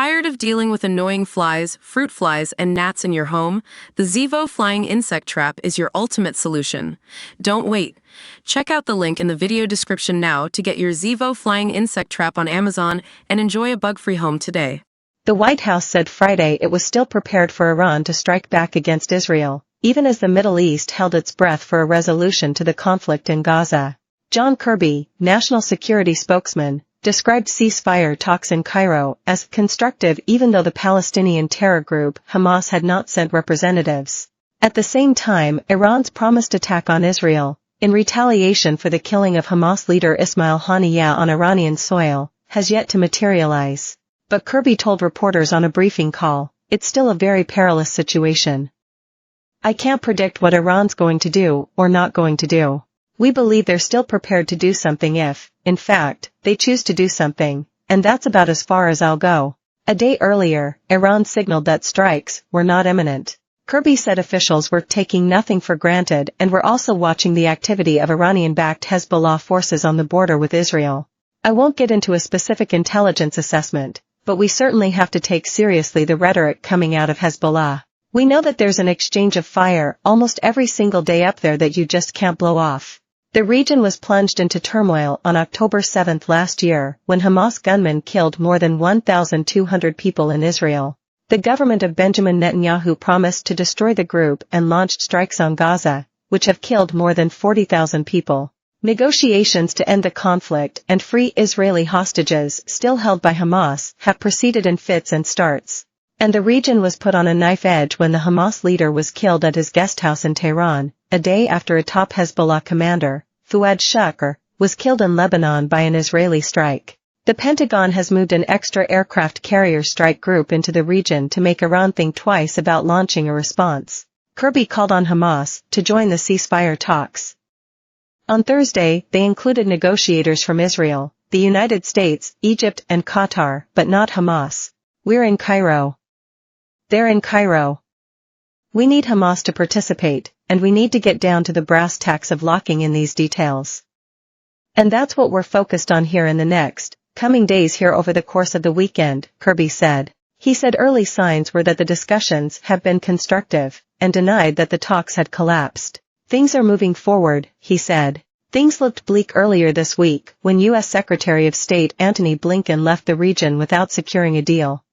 Tired of dealing with annoying flies, fruit flies, and gnats in your home? The Zevo flying insect trap is your ultimate solution. Don't wait. Check out the link in the video description now to get your Zevo flying insect trap on Amazon and enjoy a bug-free home today. The White House said Friday it was still prepared for Iran to strike back against Israel, even as the Middle East held its breath for a resolution to the conflict in Gaza. John Kirby, national security spokesman, described ceasefire talks in Cairo as constructive even though the Palestinian terror group Hamas had not sent representatives. At the same time, Iran's promised attack on Israel, in retaliation for the killing of Hamas leader Ismail Haniyeh on Iranian soil, has yet to materialize. But Kirby told reporters on a briefing call, it's still a very perilous situation. I can't predict what Iran's going to do or not going to do. We believe they're still prepared to do something if, in fact, they choose to do something, and that's about as far as I'll go. A day earlier, Iran signaled that strikes were not imminent. Kirby said officials were taking nothing for granted and were also watching the activity of Iranian-backed Hezbollah forces on the border with Israel. I won't get into a specific intelligence assessment, but we certainly have to take seriously the rhetoric coming out of Hezbollah. We know that there's an exchange of fire almost every single day up there that you just can't blow off. The region was plunged into turmoil on October 7 last year when Hamas gunmen killed more than 1,200 people in Israel. The government of Benjamin Netanyahu promised to destroy the group and launched strikes on Gaza, which have killed more than 40,000 people. Negotiations to end the conflict and free Israeli hostages still held by Hamas have proceeded in fits and starts. And the region was put on a knife edge when the Hamas leader was killed at his guest house in Tehran, a day after a top Hezbollah commander, Fuad Shukr, was killed in Lebanon by an Israeli strike. The Pentagon has moved an extra aircraft carrier strike group into the region to make Iran think twice about launching a response. Kirby called on Hamas to join the ceasefire talks. On Thursday, they included negotiators from Israel, the United States, Egypt, and Qatar, but not Hamas. We're in Cairo. They're in Cairo. We need Hamas to participate, and we need to get down to the brass tacks of locking in these details. And that's what we're focused on here in the next coming days here over the course of the weekend, Kirby said. He said early signs were that the discussions have been constructive, and denied that the talks had collapsed. Things are moving forward, he said. Things looked bleak earlier this week when U.S. Secretary of State Antony Blinken left the region without securing a deal.